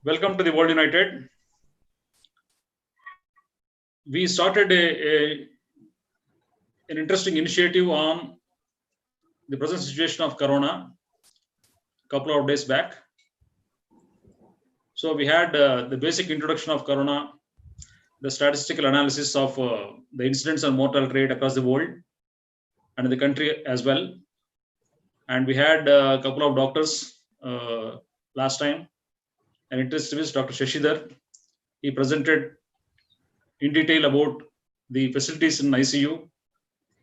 Welcome to the World United. We started an interesting initiative on the present situation of Corona a couple of days back. So we had the basic introduction of Corona, the statistical analysis of the incidence and mortality rate across the world and in the country as well. And we had a couple of doctors last time. An intensivist, Dr. Shashidhar. He presented in detail about the facilities in ICU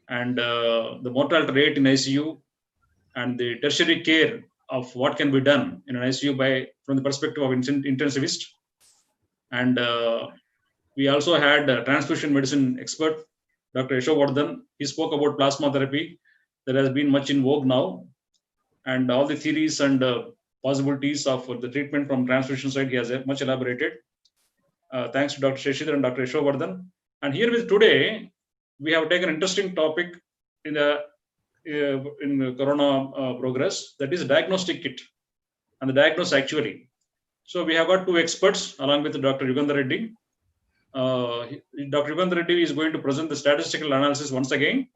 and the mortality rate in ICU and the tertiary care of what can be done in an ICU from the perspective of intensivist. And we also had a transfusion medicine expert, Dr. Yashovardhan. He spoke about plasma therapy that has been much in vogue now, and all the theories and possibilities of the treatment from transfusion side. He has much elaborated. Thanks to Dr. Shashidhar and Dr. Yashovardhan. And here with today, we have taken an interesting topic in the Corona progress, that is diagnostic kit and the diagnose actually. So we have got two experts along with Dr. Yugandhar Reddy. Dr. Yugandhar Reddy is going to present the statistical analysis once again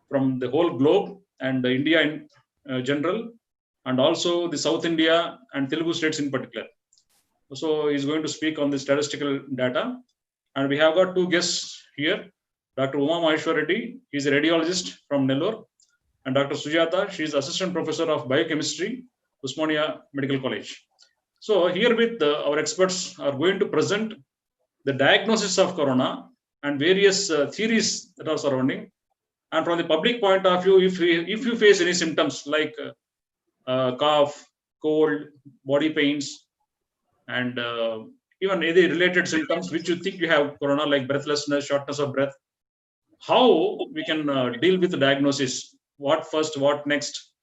from the whole globe and India in general, and also the South India and Telugu states in particular. So he's going to speak on the statistical data. And we have got two guests here. Dr. Uma Maheshwar Reddy, he's a radiologist from Nellore, and Dr. Sujata, she's assistant professor of biochemistry, Usmania Medical College. So here with our experts are going to present the diagnosis of Corona and various theories that are surrounding. And from the public point of view, if you face any symptoms like cough, cold, body pains, and even any related symptoms which you think you have Corona, like breathlessness, shortness of breath, how we can deal with the diagnosis, what first, what next,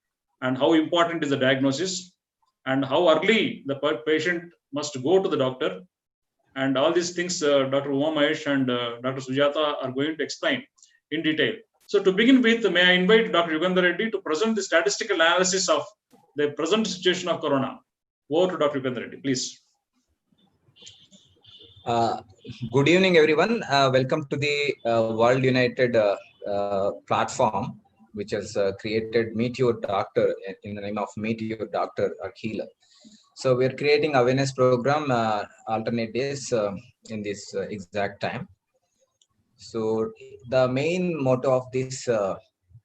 and how important is the diagnosis, and how early the patient must go to the doctor, and all these things Dr. Uma Mahesh and Dr. Sujata are going to explain in detail. So to begin with, may I invite Dr. Yugandhar Reddy to present the statistical analysis of the present situation of Corona. Over to Dr. Yugandhar Reddy, please. Good evening, everyone. Welcome to the World United platform, which has created Meteor Doctor in the name of Meteor Doctor Akhila. So we're creating awareness program alternate days in this exact time. So the main motto of this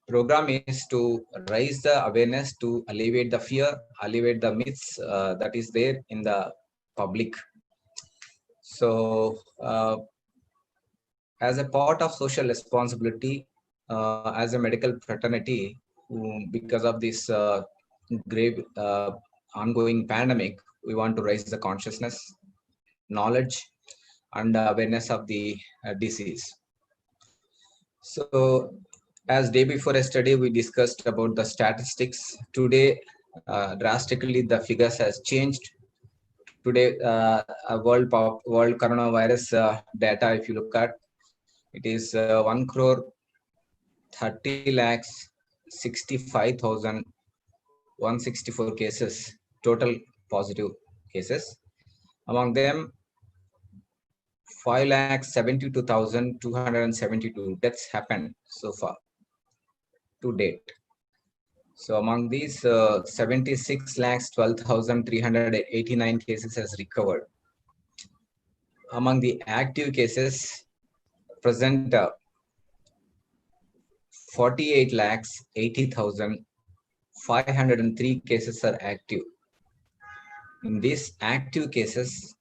program is to raise the awareness, to alleviate the fear, alleviate the myths that is there in the public. So as a part of social responsibility, as a medical fraternity, because of this grave ongoing pandemic, we want to raise the consciousness, knowledge, and awareness of the disease. So as day before yesterday, we discussed about the statistics. Today, drastically, the figures has changed. Today, world coronavirus data, if you look at, it is 1 crore 30 lakhs 65,164 cases, total positive cases. Among them, 5 lakhs 72,272 deaths happened so far to date. So among these, 76 lakhs 12,389 cases has recovered. Among the active cases, present 48 lakhs 80,503 cases are active. In these active cases,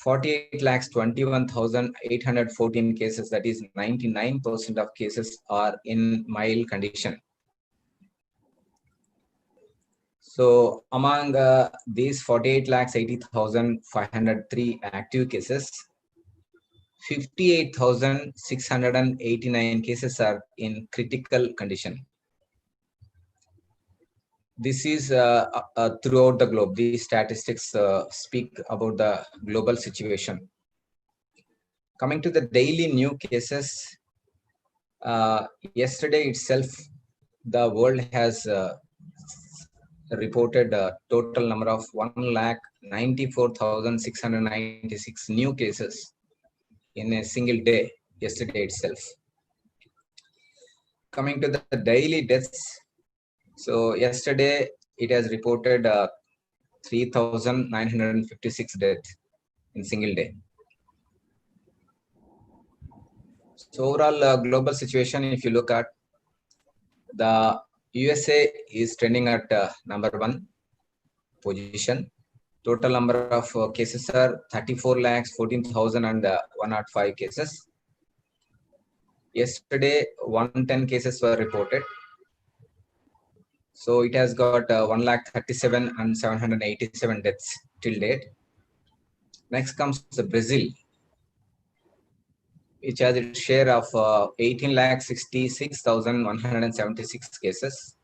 48 lakhs 21,814 cases, that is 99% of cases, are in mild condition. So among these 48 lakhs 80,503 active cases, 58,689 cases are in critical condition. This is throughout the globe. These statistics speak about the global situation. Coming to the daily new cases, yesterday itself, the world has reported a total number of 1,94,696 new cases in a single day yesterday itself. Coming to the daily deaths, so yesterday it has reported 3,956 deaths in single day. So overall global situation, if you look at, the USA is trending at number 1 position. Total number of cases are 34,14,105 cases. Yesterday, 110 cases were reported. So it has got 1,37,787 deaths till date. Next comes the Brazil, which has its share of 18,66,176 cases.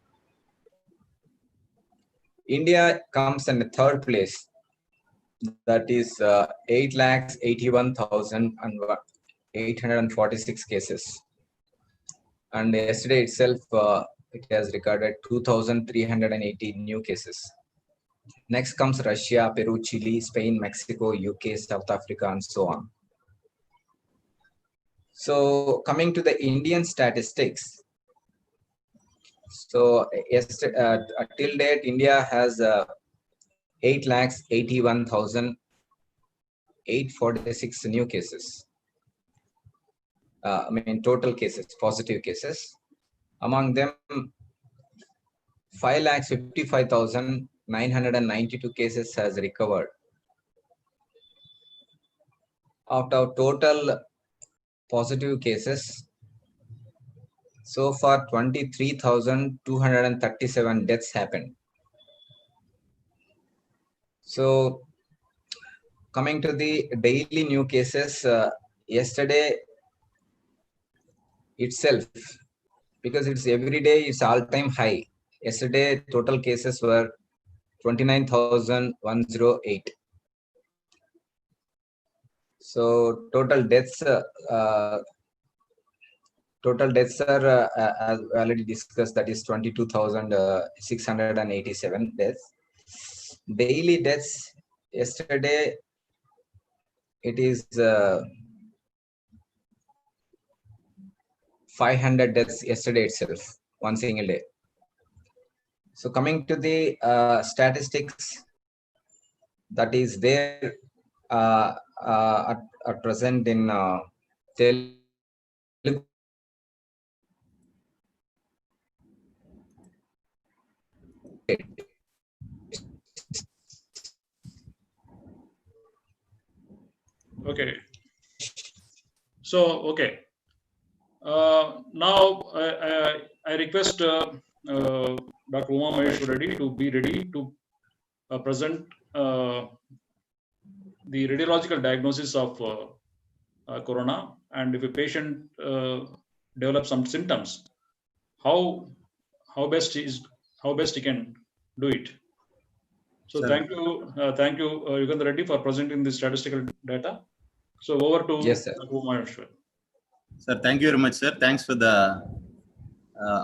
India comes in the third place, that is 8,81,846 cases. And yesterday itself, it has recorded 2,380 new cases. Next comes Russia, Peru, Chile, Spain, Mexico, UK, South Africa, and so on. So coming to the Indian statistics. So yesterday, till date, India has 8,81,846 new cases. Total cases, positive cases. Among them, 5,55,992 cases has recovered. Out of total positive cases, so far 23,237 deaths happened. So coming to the daily new cases, yesterday itself, because it's every day, it's all-time high. Yesterday, total cases were 29,108. So total deaths are, as already discussed, that is 22,687 deaths. Daily deaths, yesterday, it is 500 deaths yesterday itself, one single day. So coming to the statistics that is there at present in Telugu. Okay. So, okay. Now I request Dr. Uma Maheshwar Reddy to be ready to present the radiological diagnosis of corona, and if a patient develops some symptoms, how best he can do it. So Sir. thank you, Yugandhar Reddy, for presenting the statistical data. So over to Yes, sir. Dr. Uma Maheshwar. Sir, thank you very much, sir. Thanks for the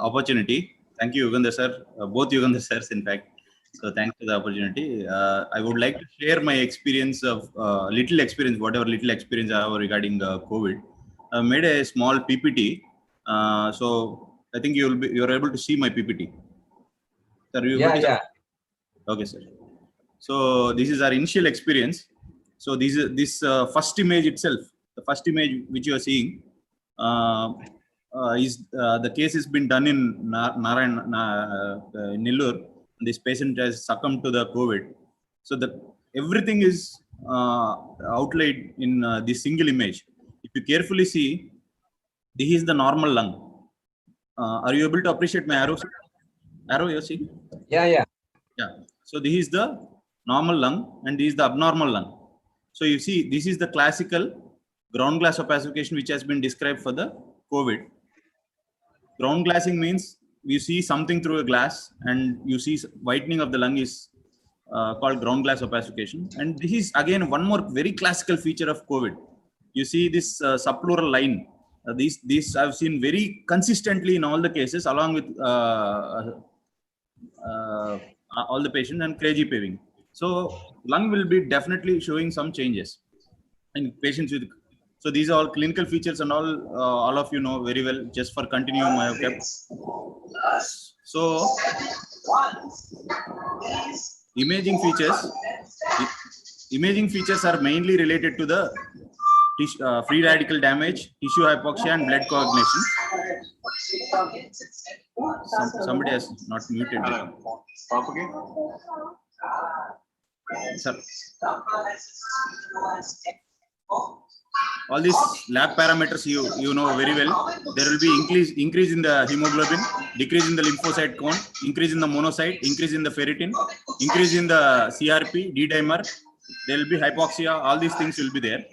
opportunity. Thank you, Yugandhar sir. Both Yugandhar sirs, in fact. So thanks for the opportunity. I would like to share my experience of whatever little experience I have regarding COVID. I made a small PPT. So I think you're able to see my PPT. Sir, Yeah. Okay, sir. So this is our initial experience. So this first image itself, the first image which you are seeing, is the case has been done in Nellore. This patient has succumbed to the COVID. So everything is outlined in this single image. If you carefully see, this is the normal lung. Are you able to appreciate my arrow? Arrow, you see? Yeah. So this is the normal lung and this is the abnormal lung. So you see, this is the classical ground glass opacification which has been described for the COVID. Ground glassing means you see something through a glass and you see whitening of the lung is called ground glass opacification. And this is again one more very classical feature of COVID. You see this subpleural line. These I've seen very consistently in all the cases, along with all the patients, and crazy paving. So lung will be definitely showing some changes in patients with. So these are all clinical features, and all of you know very well. Just for continuum, I have kept. So imaging features. Imaging features are mainly related to the free radical damage, tissue hypoxia, and blood coagulation. Somebody has not muted. Sir. All these lab parameters you know very well. There will be increase in the hemoglobin, decrease in the lymphocyte count, increase in the monocyte, increase in the ferritin, increase in the CRP, D-dimer. There will be hypoxia. All these things will be there.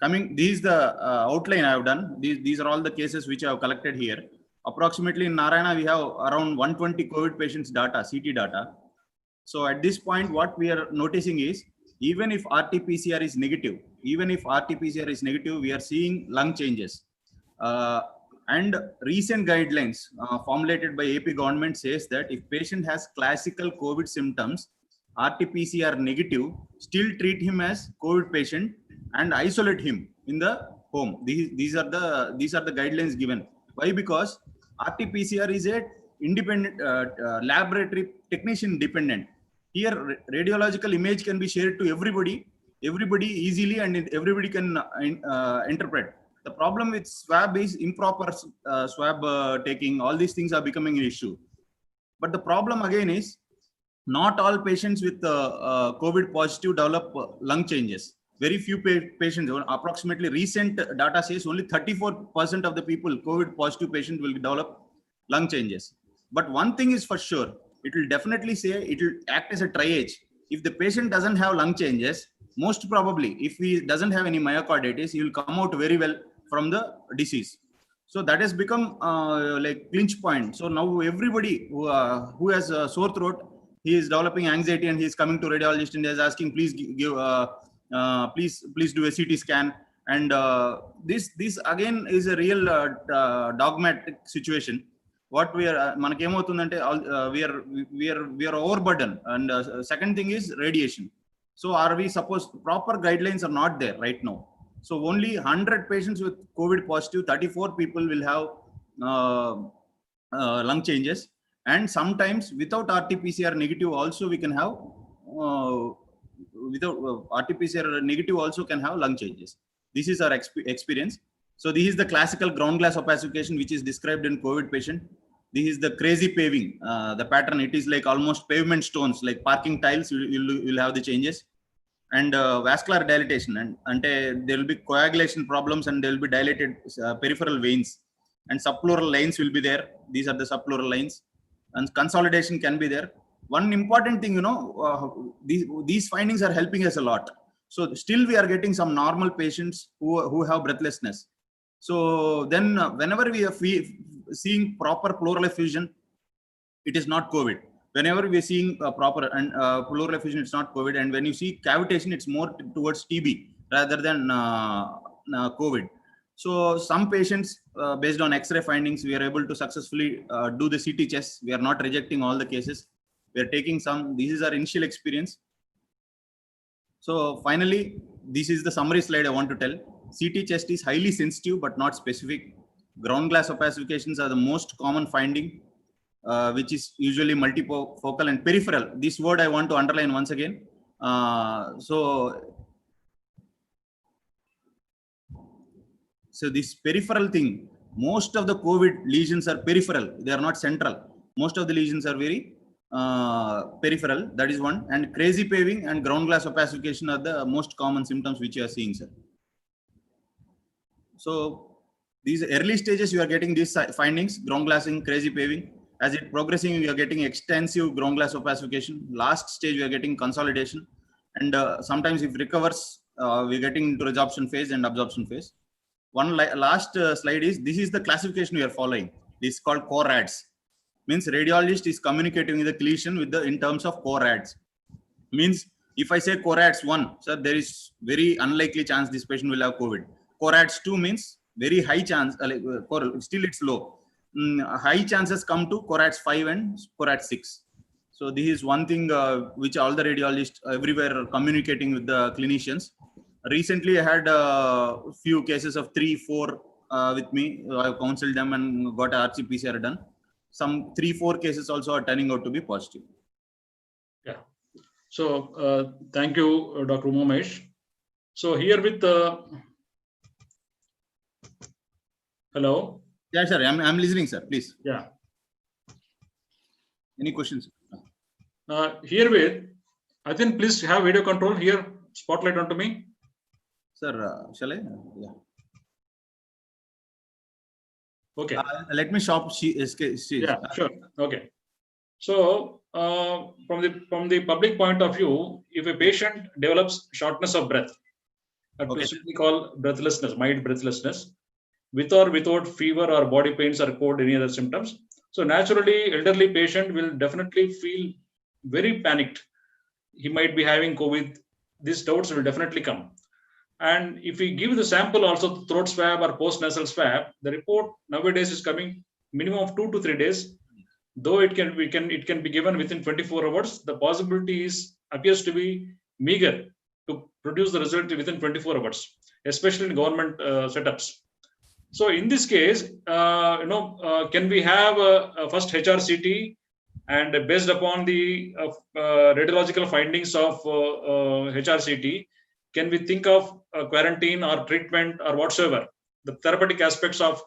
This is the outline I have done. These are all the cases which I have collected here. Approximately in Narayana, we have around 120 COVID patients data, CT data. So at this point, what we are noticing is, even if RT-PCR is negative, we are seeing lung changes. And recent guidelines formulated by AP government says that if patient has classical COVID symptoms, RT-PCR negative, still treat him as COVID patient and isolate him in the home. These are the guidelines given. Why? Because RT-PCR is a independent laboratory technician dependent. Here, radiological image can be shared to everybody easily, and everybody can interpret. The problem with swab is improper swab taking. All these things are becoming an issue. But the problem again is, not all patients with COVID positive develop lung changes. Very few patients, approximately recent data says only 34% of the people, COVID positive patients, will develop lung changes. But one thing is for sure, it will definitely say, it will act as a triage. If the patient doesn't have lung changes, most probably, if he doesn't have any myocarditis, he will come out very well from the disease. So that has become like clinch point. So now everybody who has a sore throat, he is developing anxiety, and he is coming to radiologist and is asking, please give, please do a CT scan. And this again is a real dogmatic situation. What we are, we are overburdened. And second thing is radiation. So are we supposed, proper guidelines are not there right now. So only 100 patients with COVID positive, 34 people will have lung changes. And sometimes without RT-PCR negative also we can have, without RT-PCR negative also can have lung changes. This is our experience. So this is the classical ground glass opacification which is described in COVID patient. This is the crazy paving, the pattern. It is like almost pavement stones, like parking tiles. You'll have the changes. And vascular dilatation, and there will be coagulation problems, and there will be dilated peripheral veins, and subpleural lines will be there. These are the subpleural lines, and consolidation can be there. One important thing, these findings are helping us a lot. So still we are getting some normal patients who have breathlessness. So then whenever we are seeing proper pleural effusion, it is not COVID. Whenever we are seeing proper and pleural effusion, it's not COVID. And when you see cavitation, it's more towards TB rather than COVID. So some patients, based on X-ray findings, we are able to successfully do the CT chest. We are not rejecting all the cases. We are taking some. This is our initial experience. So finally, this is the summary slide I want to tell. CT chest is highly sensitive but not specific. Ground glass opacifications are the most common finding, which is usually multifocal and peripheral. This word I want to underline once again. So this peripheral thing, most of the COVID lesions are peripheral. They are not central. Most of the lesions are very peripheral. That is one. And crazy paving and ground glass opacification are the most common symptoms which you are seeing, sir. So these early stages, you are getting these findings: ground glassing, crazy paving. As it progressing, we are getting extensive ground glass opacification. Last stage, we are getting consolidation. And sometimes if recovers, we're getting into resorption phase and absorption phase. One last slide is, this is the classification we are following. This is called CORADS. Means radiologist is communicating with the clinician in terms of CORADS. Means if I say CORADS 1, sir, there is very unlikely chance this patient will have COVID. CORADS 2 means very high chance, still it's low. high chances come to CORATS 5 and CORATS 6. So this is one thing which all the radiologists everywhere are communicating with the clinicians. Recently, I had a few cases of 3, 4 with me. I counseled them and got a RT-PCR done. Some 3, 4 cases also are turning out to be positive. Yeah. So thank you, Dr. Umesh. So here with hello. Yeah, sir. I'm listening, sir. Please. Yeah. Any questions? Here with, I think please have video control here. Spotlight onto me. Sir, shall I? Yeah. Okay. Let me stop. Yeah, sure. Okay. So from the public point of view, if a patient develops shortness of breath, to simply call breathlessness, mild breathlessness, with or without fever or body pains or cold, any other symptoms. So naturally, elderly patient will definitely feel very panicked. He might be having COVID. These doubts will definitely come. And if we give the sample also throat swab or post-nasal swab, the report nowadays is coming minimum of 2 to 3 days. Though it can be given within 24 hours, the possibility appears to be meager to produce the result within 24 hours, especially in government setups. So in this case, can we have a first HRCT, and based upon the radiological findings of HRCT, can we think of quarantine or treatment or whatsoever? The therapeutic aspects of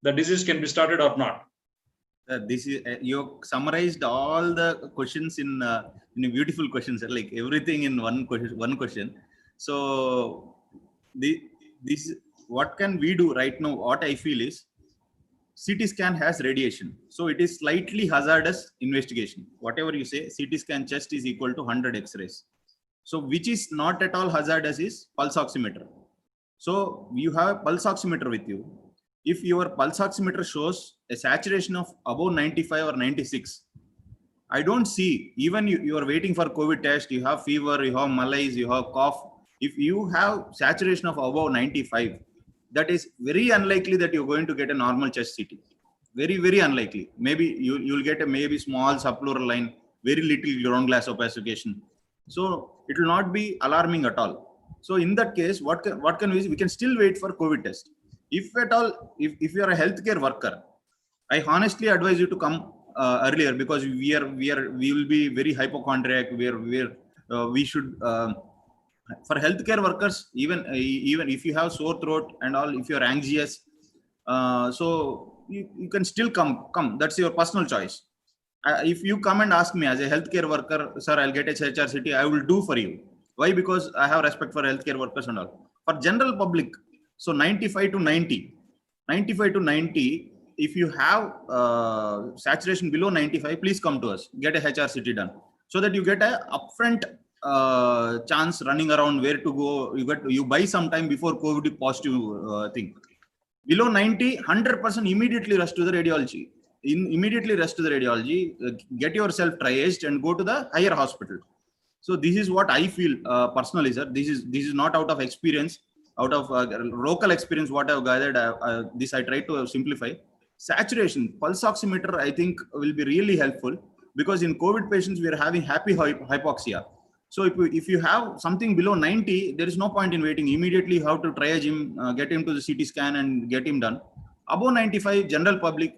the disease can be started or not. This is you summarized all the questions in a beautiful questions, like everything in one question. So this what can we do right now? What I feel is CT scan has radiation, so it is slightly hazardous investigation. Whatever you say, CT scan chest is equal to 100 X-rays. So which is not at all hazardous is pulse oximeter. So you have a pulse oximeter with you. If your pulse oximeter shows a saturation of above 95 or 96, I don't see, even you are waiting for COVID test, you have fever, you have malaise, you have cough. If you have saturation of above 95, that is very unlikely that you're going to get a normal chest CT. Very, very unlikely. Maybe you'll get a maybe small subpleural line, very little ground glass opacification. So it will not be alarming at all. So in that case, what can we can still wait for COVID test. If at all, if you are a healthcare worker, I honestly advise you to come earlier, because we will be very hypochondriac. We should for healthcare workers, even if you have sore throat and all, if you are anxious, so you can still come. That's your personal choice. If you come and ask me as a healthcare worker, sir, I'll get a HRCT, I will do for you. Why? Because I have respect for healthcare workers and all. For general public, so 95 to 90, if you have saturation below 95, please come to us, get a HRCT done, so that you get a upfront chance running around where to go. You buy some time before COVID positive thing. Below 90, 100% immediately rush to the radiology. Get yourself triaged and go to the higher hospital. So this is what I feel personally, sir. This is not out of experience, out of local experience. What I've gathered, this I try to simplify. Saturation, pulse oximeter, I think will be really helpful, because in COVID patients we are having happy hypoxia. So if you have something below 90, there is no point in waiting. Immediately you have to triage him, get him to the CT scan and get him done. Above 95, general public,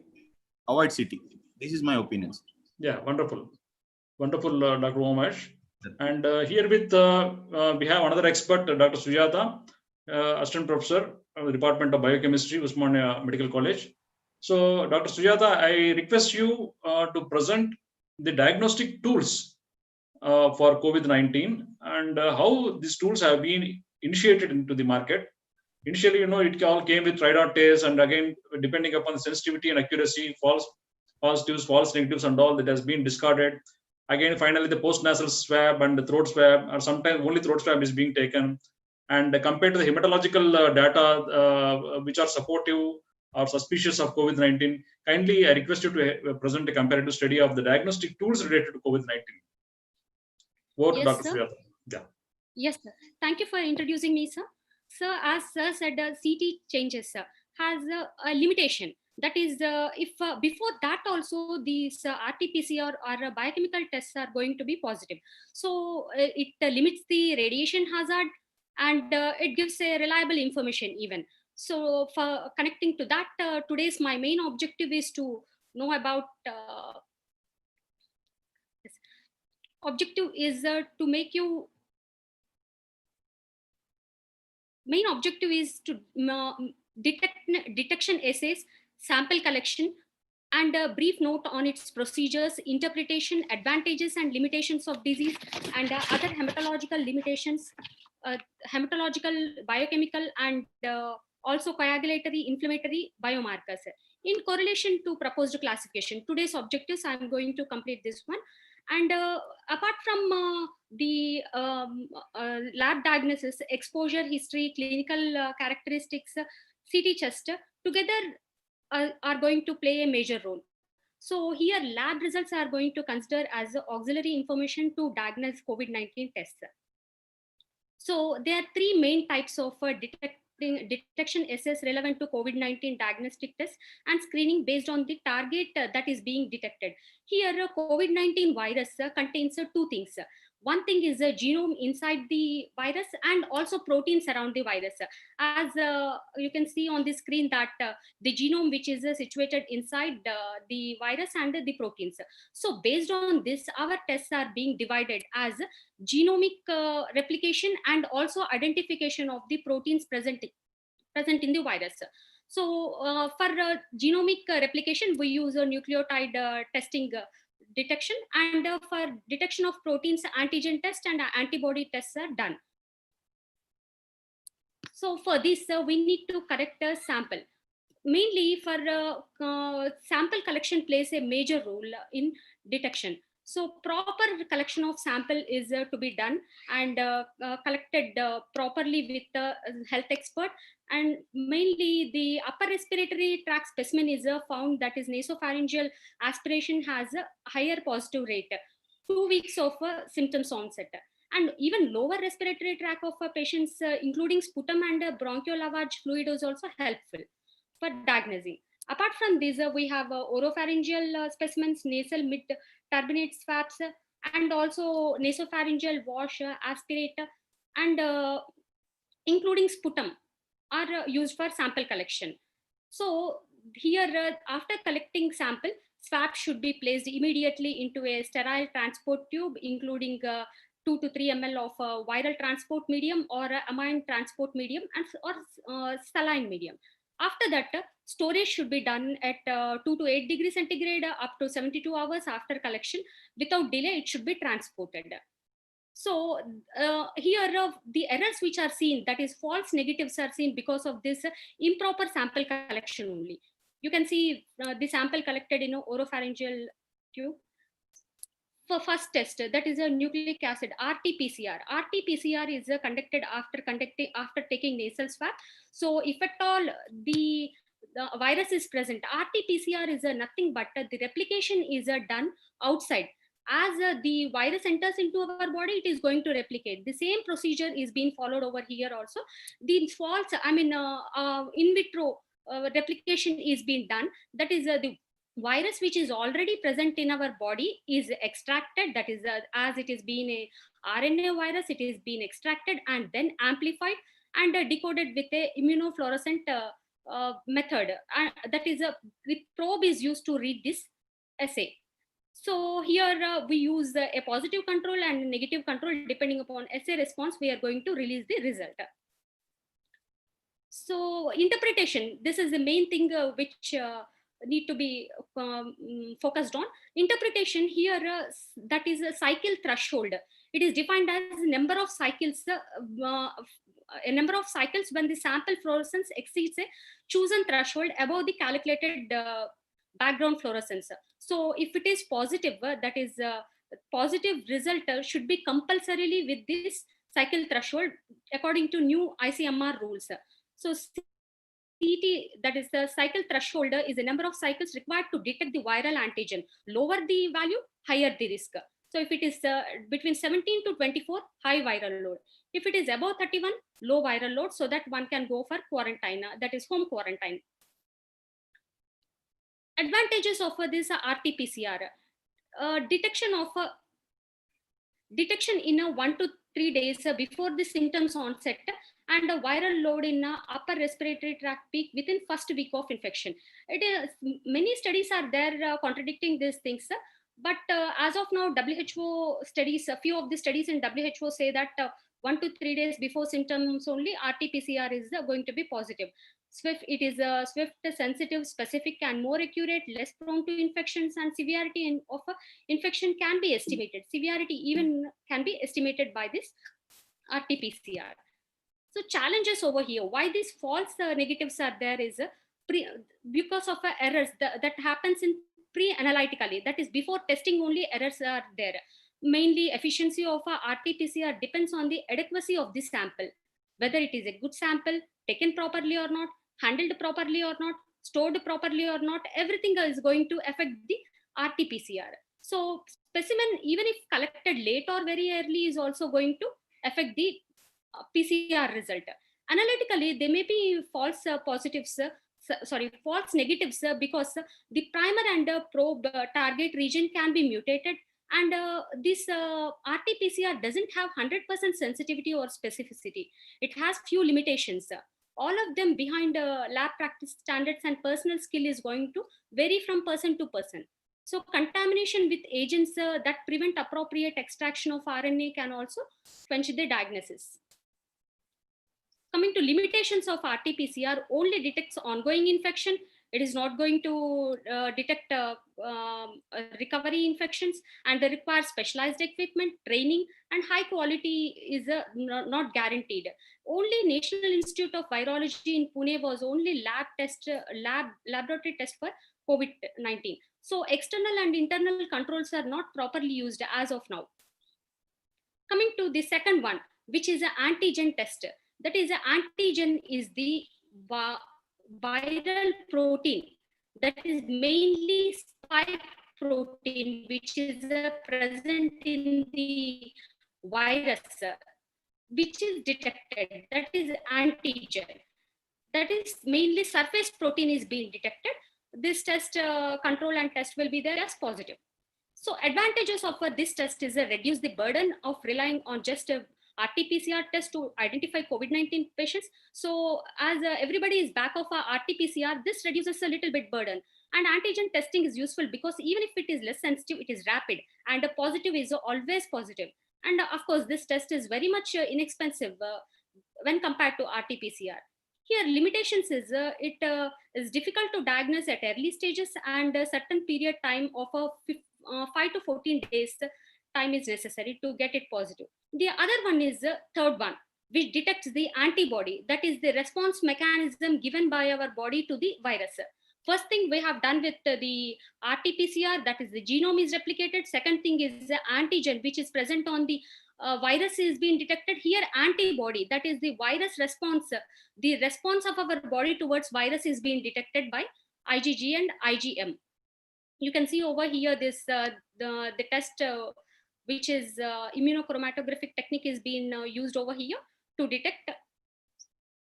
avoid CT. This is my opinion. Yeah, wonderful, Dr. Umesh. And here with we have another expert, Dr. Sujata, assistant professor of the Department of Biochemistry, Osmania Medical College. So, Dr. Sujata, I request you to present the diagnostic tools for COVID-19 and how these tools have been initiated into the market. Initially, it all came with TRIDOT test, and again, depending upon the sensitivity and accuracy, false positives, false negatives, and all that has been discarded. Again, finally, the post-nasal swab and the throat swab, or sometimes only throat swab is being taken. And compared to the hematological data, which are supportive or suspicious of COVID-19, kindly I request you to present a comparative study of the diagnostic tools related to COVID-19. Over to Dr. Sujata. Yeah. Yes, sir. Thank you for introducing me, sir. Sir, as sir said, CT changes, sir, has a limitation. That is, if before that also these RT-PCR or biochemical tests are going to be positive. So it limits the radiation hazard, and it gives a reliable information even. So for connecting to that, today's my main objective is to know about this. Objective is to make you main objective is to detection assays, sample collection, and a brief note on its procedures, interpretation, advantages and limitations of disease, and other hematological limitations, hematological, biochemical, and also coagulatory, inflammatory biomarkers. In correlation to proposed classification, today's objectives, I'm going to complete this one. And apart from the lab diagnosis, exposure history, clinical characteristics, CT chest, together are going to play a major role. So here lab results are going to consider as auxiliary information to diagnose COVID-19 tests. So there are three main types of detection assays relevant to COVID-19 diagnostic tests and screening based on the target that is being detected. Here, COVID-19 virus contains two things. One thing is a genome inside the virus and also proteins around the virus. As you can see on the screen that the genome which is situated inside the virus and the proteins. So based on this, our tests are being divided as genomic replication and also identification of the proteins present in the virus. So for genomic replication, we use a nucleotide testing detection, and for detection of proteins, antigen test and antibody tests are done. So for this, we need to collect a sample. Mainly for sample collection plays a major role in detection. So proper collection of sample is to be done and collected properly with the health expert. And mainly the upper respiratory tract specimen is found, that is nasopharyngeal aspiration has a higher positive rate, 2 weeks of symptoms onset. And even lower respiratory tract of patients, including sputum and bronchial lavage fluid, is also helpful for diagnosing. Apart from these, we have oropharyngeal specimens, nasal mid turbinate swabs, and also nasopharyngeal wash, aspirate, and including sputum are used for sample collection. So here, after collecting sample, swab should be placed immediately into a sterile transport tube, including 2 to 3 ml of viral transport medium or amine transport medium and or saline medium. After that, storage should be done at 2 to 8 degrees centigrade up to 72 hours after collection. Without delay, it should be transported. So here the errors which are seen, that is false negatives, are seen because of this improper sample collection only. You can see the sample collected in oropharyngeal tube. For first test, that is a nucleic acid, RT-PCR. RT-PCR is conducted after taking nasal swab. So if at all the virus is present, RT-PCR is nothing but the replication is done outside. As the virus enters into our body, it is going to replicate. The same procedure is being followed over here also. The false, in vitro replication is being done. That is the virus which is already present in our body is extracted. That is as it is being a RNA virus, it is being extracted and then amplified and decoded with a immunofluorescent method. That is the probe is used to read this assay. So here we use a positive control and negative control. Depending upon assay response, we are going to release the result. So interpretation, this is the main thing which need to be focused on. Interpretation here, that is a cycle threshold. It is defined as number of cycles, a number of cycles when the sample fluorescence exceeds a chosen threshold above the calculated background fluorescence. So if it is positive, that is positive result should be compulsorily with this cycle threshold according to new ICMR rules. So CT, that is the cycle threshold, is the number of cycles required to detect the viral antigen. Lower the value, higher the risk. So if it is between 17 to 24, high viral load. If it is above 31, low viral load, so that one can go for quarantine, that is home quarantine. Advantages of this RT-PCR. Detection in 1 to 3 days before the symptoms onset, and a viral load in upper respiratory tract peak within first week of infection. It is, many studies are there contradicting these things, but as of now, WHO studies, a few of the studies in WHO say that 1 to 3 days before symptoms only, RT-PCR is going to be positive. It is swift, sensitive, specific, and more accurate, less prone to infections, and severity of infection can be estimated. Severity even can be estimated by this RT-PCR. So challenges over here, why these false negatives are there is because of errors that happens in pre-analytically, that is before testing only errors are there. Mainly efficiency of RT-PCR depends on the adequacy of the sample, whether it is a good sample, taken properly or not, handled properly or not, stored properly or not, everything is going to affect the RT-PCR. So specimen, even if collected late or very early, is also going to affect the PCR result. Analytically, there may be false positives, false negatives, because the primer and probe target region can be mutated, and this RT-PCR doesn't have 100% sensitivity or specificity. It has few limitations. All of them behind lab practice standards and personal skill is going to vary from person to person. So contamination with agents that prevent appropriate extraction of RNA can also quench the diagnosis. Coming to limitations of RT-PCR, only detects ongoing infection. It is not going to detect recovery infections, and they require specialized equipment, training, and high quality is not guaranteed. Only National Institute of Virology in Pune was only laboratory test for COVID-19. So external and internal controls are not properly used as of now. Coming to the second one, which is an antigen test. That is, an antigen is the viral protein that is mainly spike protein, which is present in the virus, which is detected. That is antigen. That is mainly surface protein is being detected. This test control and test will be there as positive. So advantages of this test is reduce the burden of relying on just a RT-PCR test to identify COVID-19 patients. So as everybody is back of RT-PCR, this reduces a little bit burden. And antigen testing is useful because even if it is less sensitive, it is rapid, and a positive is always positive. And of course, this test is very much inexpensive when compared to RT-PCR. Here, limitations is it is difficult to diagnose at early stages, and a certain period time of 5 to 14 days time is necessary to get it positive. The other one is the third one, which detects the antibody, that is the response mechanism given by our body to the virus. First thing we have done with the RT-PCR, that is the genome is replicated. Second thing is the antigen, which is present on the virus is being detected. Here antibody, that is the virus response, the response of our body towards virus is being detected by IgG and IgM. You can see over here this the test which is immunochromatographic technique is being used over here to detect.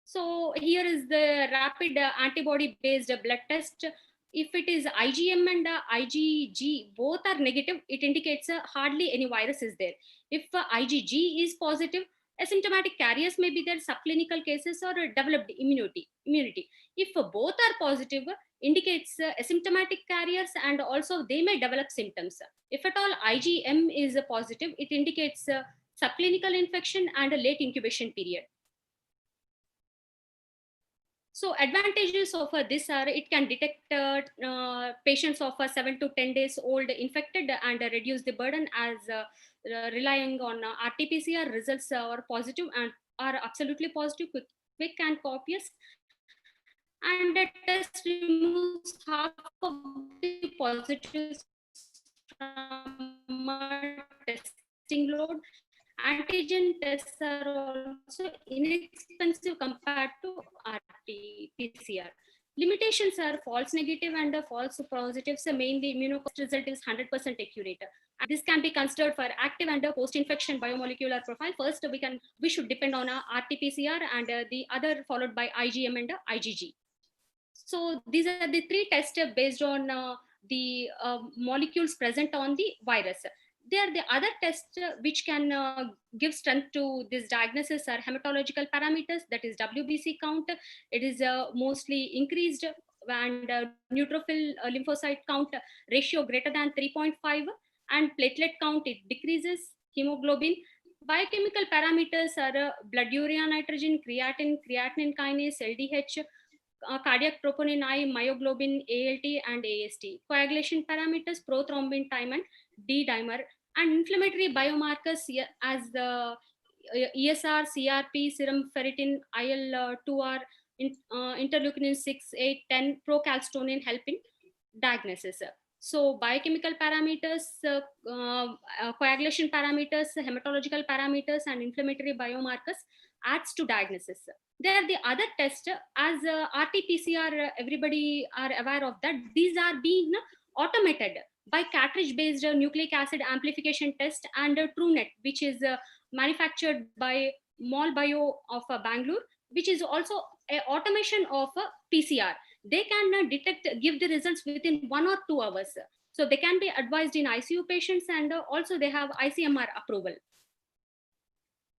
So here is the rapid antibody based blood test. If it is IgM and IgG both are negative, it indicates hardly any virus is there. If IgG is positive, asymptomatic carriers may be there, subclinical cases, or developed immunity. If both are positive, indicates asymptomatic carriers, and also they may develop symptoms. If at all IgM is positive, it indicates subclinical infection and a late incubation period. So advantages of this are it can detect patients of 7 to 10 days old infected and reduce the burden, as relying on RT-PCR results are positive and are absolutely positive, quick and copious. And the test removes half of the positives from testing load. Antigen tests are also inexpensive compared to RT-PCR. Limitations are false negative and false positives. Mainly immunocast result is 100% accurate. And this can be considered for active and post-infection biomolecular profile. First, we should depend on RT-PCR, and the other followed by IgM and IgG. So these are the three tests based on the molecules present on the virus. There, the other tests which can give strength to this diagnosis are hematological parameters, that is WBC count. It is mostly increased, and neutrophil lymphocyte count ratio greater than 3.5, and platelet count, it decreases, hemoglobin. Biochemical parameters are blood urea nitrogen, creatine, creatinine kinase, LDH, cardiac troponin I, myoglobin, ALT, and AST. Coagulation parameters, prothrombin time and D dimer, and inflammatory biomarkers as the ESR, CRP, serum ferritin, IL-2R, interleukin 6, 8, 10, procalcitonin help in diagnosis. So biochemical parameters, coagulation parameters, hematological parameters, and inflammatory biomarkers adds to diagnosis. There, the other test as RT-PCR, everybody are aware of that. These are being automated by cartridge-based nucleic acid amplification test and TrueNet, which is manufactured by MolBio of Bangalore, which is also an automation of PCR. They can detect, give the results within 1 or 2 hours. So they can be advised in ICU patients, and also they have ICMR approval.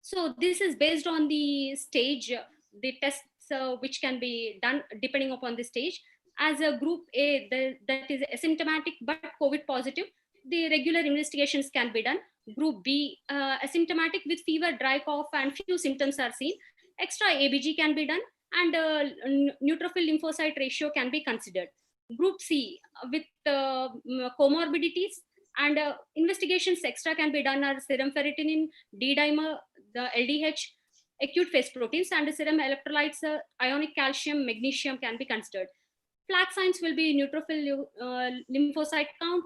So this is based on the stage, the tests which can be done depending upon the stage. As a group A, that is asymptomatic but COVID positive, the regular investigations can be done. Group B, asymptomatic with fever, dry cough, and few symptoms are seen. Extra ABG can be done, and neutrophil lymphocyte ratio can be considered. Group C, with comorbidities, and investigations extra can be done are serum ferritin, D dimer, the LDH, acute phase proteins, and serum electrolytes, ionic calcium, magnesium can be considered. Flag signs will be neutrophil lymphocyte count,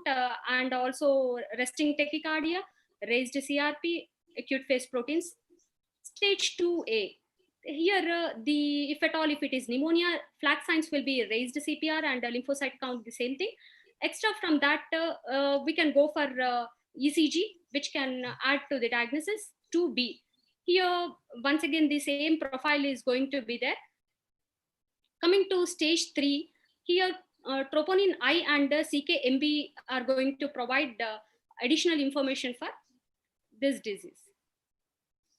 and also resting tachycardia, raised CRP, acute phase proteins. Stage 2A. Here, if at all, if it is pneumonia, flag signs will be raised CPR and lymphocyte count, the same thing. Extra from that, we can go for ECG, which can add to the diagnosis. 2B. Here, once again, the same profile is going to be there. Coming to stage 3, here troponin I and CKMB are going to provide additional information for this disease.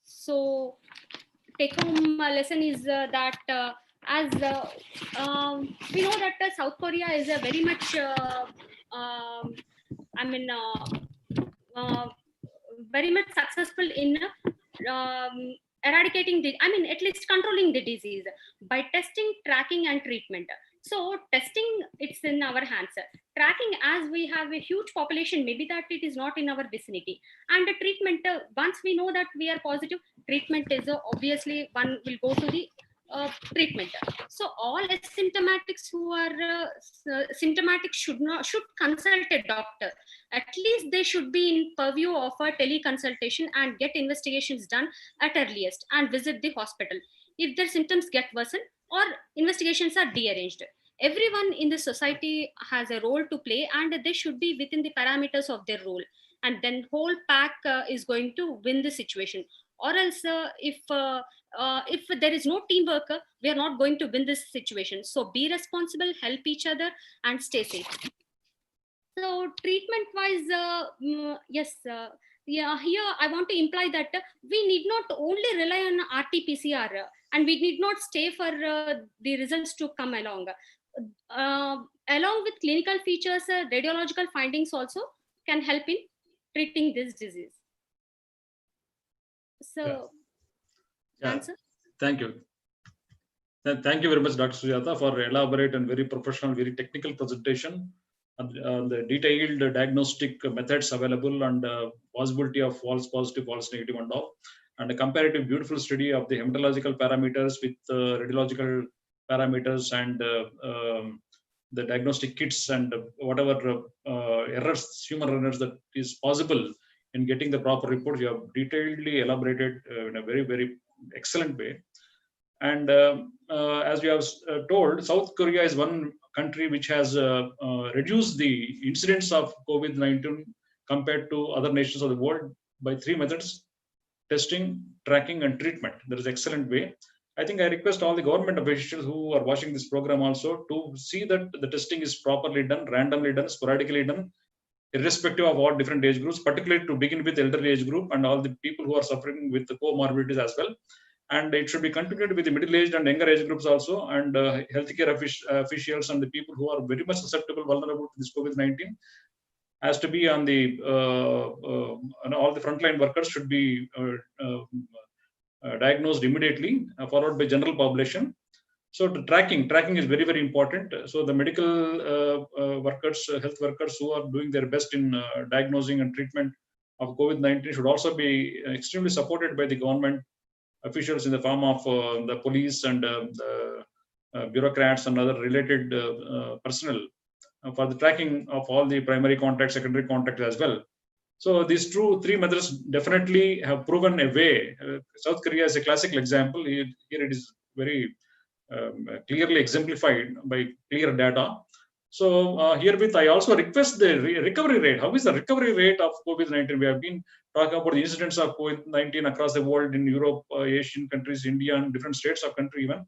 So take-home lesson is that as we know that South Korea is a very much, very much successful in eradicating at least controlling the disease by testing, tracking, and treatment. So testing, it's in our hands. Tracking, as we have a huge population, maybe that it is not in our vicinity. And the treatment, once we know that we are positive, treatment is obviously one will go to the treatment. So all asymptomatics who are symptomatic should consult a doctor. At least they should be in purview of a teleconsultation and get investigations done at earliest and visit the hospital if their symptoms get worsened or investigations are dearranged. Everyone in the society has a role to play, and they should be within the parameters of their role. And then whole pack is going to win the situation. Or else, if there is no teamwork, we are not going to win this situation. So be responsible, help each other, and stay safe. So treatment-wise, yes. Yeah, here I want to imply that we need not only rely on RT-PCR, and we need not stay for the results to come along. Along with clinical features, radiological findings also can help in treating this disease. So, answer? Thank you. Thank you very much, Dr. Sujata, for elaborate and very professional, very technical presentation. The detailed diagnostic methods available and possibility of false positive, false negative and all, and a comparative beautiful study of the hematological parameters with radiological parameters and the diagnostic kits and whatever errors, human errors that is possible in getting the proper report. You have detailedly elaborated in a very, very excellent way. And as you have told, South Korea is one country which has reduced the incidence of COVID-19 compared to other nations of the world by 3 methods: testing, tracking, and treatment. That is excellent way. I think I request all the government officials who are watching this program also to see that the testing is properly done, randomly done, sporadically done, irrespective of all different age groups, particularly to begin with the elderly age group and all the people who are suffering with the comorbidities as well. And it should be continued with the middle-aged and younger age groups also, and healthcare officials and the people who are very much susceptible, vulnerable to this COVID-19 has to be on the, all the frontline workers should be diagnosed immediately, followed by general population. So the tracking is very, very important. So the medical workers, health workers who are doing their best in diagnosing and treatment of COVID-19 should also be extremely supported by the government officials in the form of the police and the bureaucrats and other related personnel for the tracking of all the primary contacts, secondary contacts as well. So these three methods definitely have proven a way. South Korea is a classical example. Here it is very clearly exemplified by clear data. So herewith, I also request the recovery rate. How is the recovery rate of COVID-19? We have been talking about the incidence of COVID-19 across the world in Europe, Asian countries, India, and different states of country even.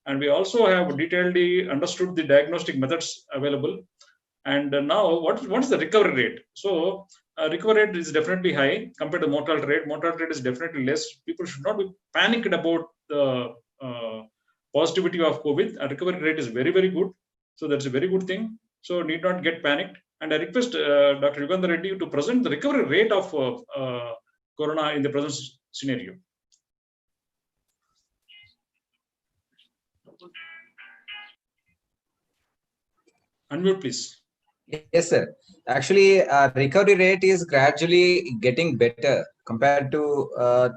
And we also have detailedly understood the diagnostic methods available. And now, what is the recovery rate? So recovery rate is definitely high compared to mortality rate. Mortality rate is definitely less. People should not be panicked about the positivity of COVID. Recovery rate is very, very good. So that's a very good thing. So need not get panicked. And I request Dr. Yugandhar Reddy to present the recovery rate of corona in the present scenario. Unmute, please. Yes, sir. Actually, recovery rate is gradually getting better compared to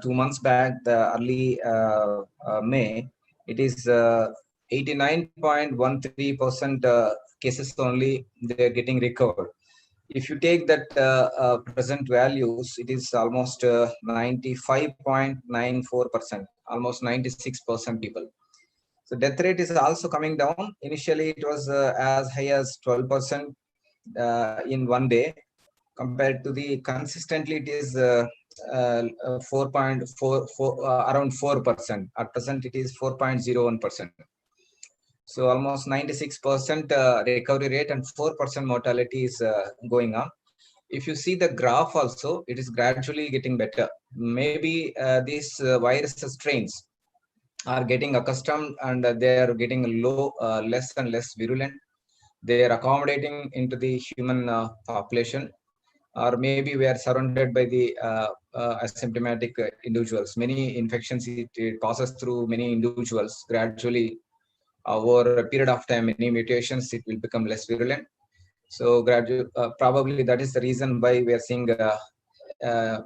2 months back, the early May. It is 89.13% cases only they are getting recovered. If you take that present values, it is almost 95.94%, almost 96% people. So death rate is also coming down. Initially, it was as high as 12% in one day. Compared to the consistently, it is 4.44, around 4%. At present, it is 4.01%. So almost 96% recovery rate and 4% mortality is going on. If you see the graph also, it is gradually getting better. Maybe these virus strains are getting accustomed and they are getting low, less and less virulent. They are accommodating into the human population, or maybe we are surrounded by the asymptomatic individuals. Many infections it passes through many individuals. Gradually, over a period of time, many mutations, it will become less virulent. So probably that is the reason why we are seeing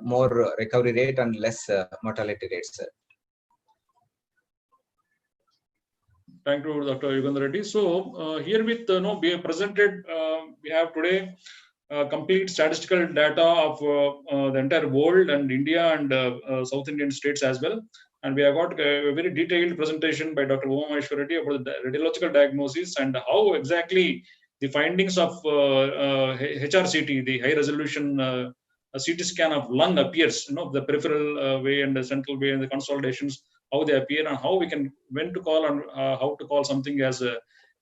more recovery rate and less mortality rates. Thank you, Dr. Yugandhar Reddy. So here with we have presented, we have today complete statistical data of the entire world and India and South Indian states as well. And we have got a very detailed presentation by Dr. Uma Maheshwar Reddy about the radiological diagnosis and how exactly the findings of HRCT, the high resolution CT scan of lung appears, the peripheral way and the central way and the consolidations, how they appear and how we can, when to call and how to call something as a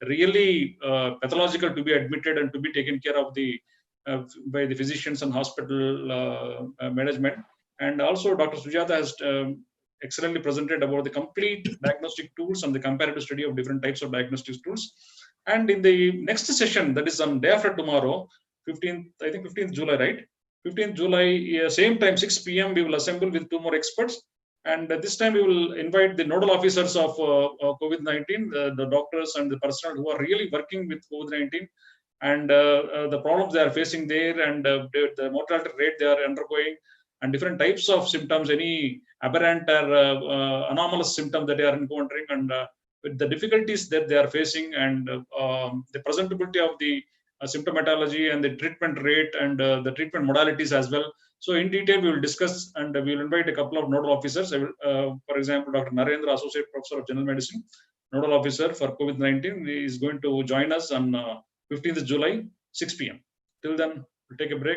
really pathological to be admitted and to be taken care of by the physicians and hospital management. And also Dr. Sujata has excellently presented about the complete diagnostic tools and the comparative study of different types of diagnostic tools. And in the next session, that is on day after tomorrow, 15th July, right? 15th July, same time, 6 p.m., we will assemble with 2 more experts. And this time we will invite the nodal officers of COVID-19, the doctors and the personnel who are really working with COVID-19 and the problems they are facing there and the mortality rate they are undergoing and different types of symptoms, any aberrant or anomalous symptom that they are encountering and with the difficulties that they are facing and the presentability of the symptomatology and the treatment rate and the treatment modalities as well. So in detail, we will discuss and we will invite a couple of nodal officers. For example, Dr. Narendra, Associate Professor of General Medicine, nodal officer for COVID-19, is going to join us on 15th July, 6 p.m. Till then, we'll take a break.